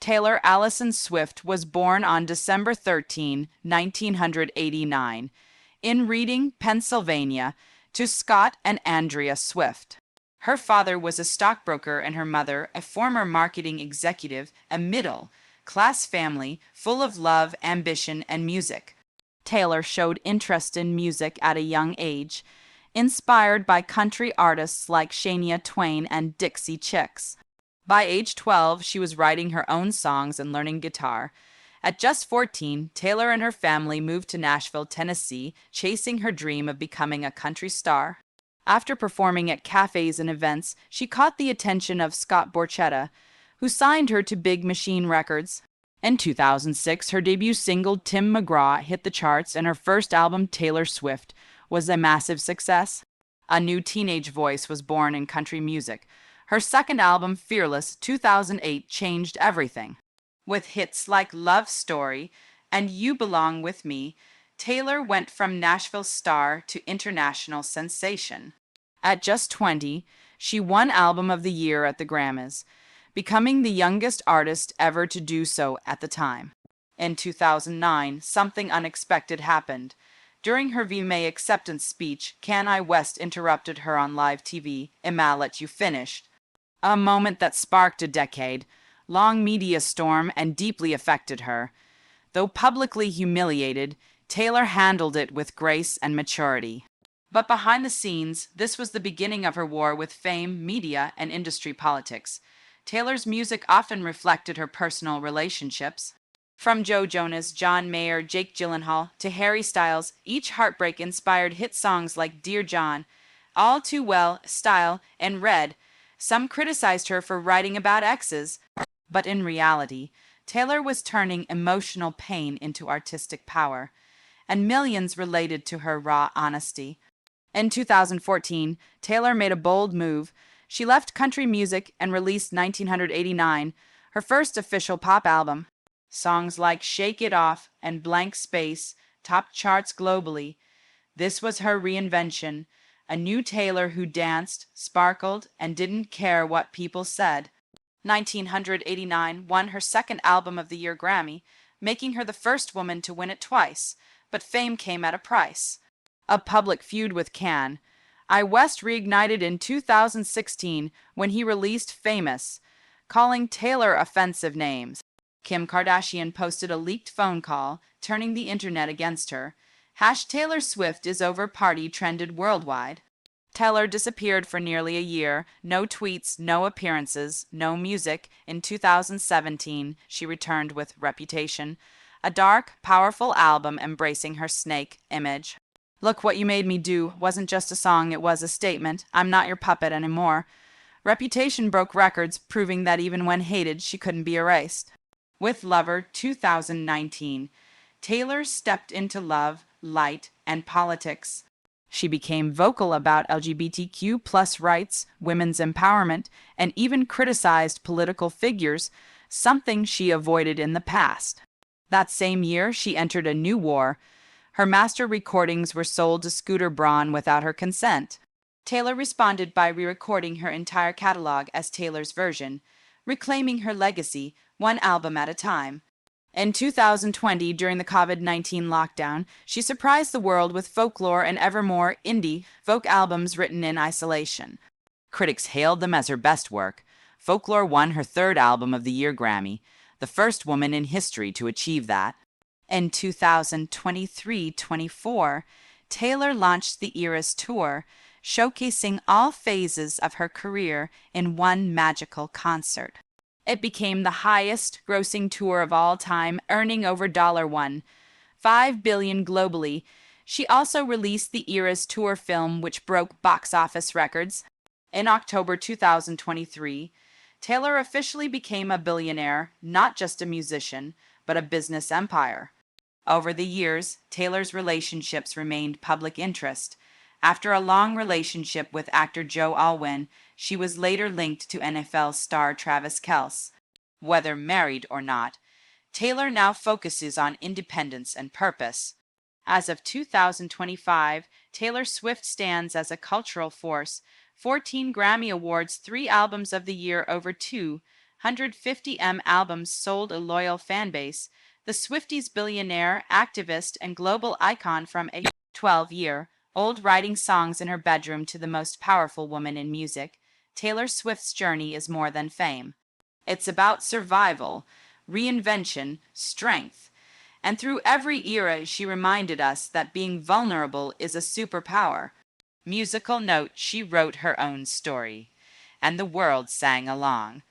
Taylor Allison Swift was born on December 13, 1989, in Reading, Pennsylvania, to Scott and Andrea Swift. Her father was a stockbroker and her mother a former marketing executive, a middle-class family full of love, ambition, and music. Taylor showed interest in music at a young age, inspired by country artists like Shania Twain and Dixie Chicks. By age 12, she was writing her own songs and learning guitar. At just 14, Taylor and her family moved to Nashville, Tennessee, chasing her dream of becoming a country star. After performing at cafes and events, she caught the attention of Scott Borchetta, who signed her to Big Machine Records. In 2006, her debut single, Tim McGraw, hit the charts, and her first album, Taylor Swift, was a massive success. A new teenage voice was born in country music. Her second album, Fearless, 2008, changed everything. With hits like Love Story and You Belong With Me, Taylor went from Nashville star to international sensation. At just 20, she won Album of the Year at the Grammys, becoming the youngest artist ever to do so at the time. In 2009, something unexpected happened. During her VMA acceptance speech, Kanye West interrupted her on live TV. "I'ma let you finish." A moment that sparked a decade-long media storm and deeply affected her. Though publicly humiliated, Taylor handled it with grace and maturity. But behind the scenes, this was the beginning of her war with fame, media, and industry politics. Taylor's music often reflected her personal relationships. From Joe Jonas, John Mayer, Jake Gyllenhaal, to Harry Styles, each heartbreak inspired hit songs like Dear John, All Too Well, Style, and Red. Some criticized her for writing about exes, but in reality, Taylor was turning emotional pain into artistic power, and millions related to her raw honesty. In 2014, Taylor made a bold move. She left country music and released 1989, her first official pop album. Songs like Shake It Off and Blank Space topped charts globally. This was her reinvention, a new Taylor who danced, sparkled, and didn't care what people said. 1989 won her second Album of the Year Grammy, making her the first woman to win it twice, but fame came at a price. A public feud with Kanye West reignited in 2016 when he released Famous, calling Taylor offensive names. Kim Kardashian posted a leaked phone call, turning the internet against her. #Taylor Swift is over party trended worldwide. Taylor disappeared for nearly a year. No tweets, no appearances, no music. In 2017, she returned with Reputation, a dark, powerful album embracing her snake image. Look What You Made Me Do wasn't just a song, it was a statement. I'm not your puppet anymore. Reputation broke records, proving that even when hated, she couldn't be erased. With Lover 2019, Taylor stepped into love, light, and politics. She became vocal about LGBTQ+ rights, women's empowerment, and even criticized political figures, something she avoided in the past. That same year, she entered a new war. Her master recordings were sold to Scooter Braun without her consent. Taylor responded by re-recording her entire catalog as Taylor's version, reclaiming her legacy one album at a time. In 2020, during the COVID-19 lockdown, she surprised the world with Folklore and Evermore indie folk albums written in isolation. Critics hailed them as her best work. Folklore won her third Album of the Year Grammy, the first woman in history to achieve that. In 2023-24, Taylor launched the Eras Tour, showcasing all phases of her career in one magical concert. It became the highest-grossing tour of all time, earning over $1.5 billion globally. She also released the Eras Tour film, which broke box office records. In October 2023, Taylor officially became a billionaire, not just a musician, but a business empire. Over the years, Taylor's relationships remained public interest. After a long relationship with actor Joe Alwyn, she was later linked to NFL star Travis Kelce. Whether married or not, Taylor now focuses on independence and purpose. As of 2025, Taylor Swift stands as a cultural force, 14 Grammy Awards, 3 Albums of the Year, over 2 150M albums sold a loyal fan base. The Swifties billionaire, activist, and global icon from a 12-year-old writing songs in her bedroom to the most powerful woman in music, Taylor Swift's journey is more than fame. It's about survival, reinvention, strength. And through every era, she reminded us that being vulnerable is a superpower. Musical note, she wrote her own story, and the world sang along.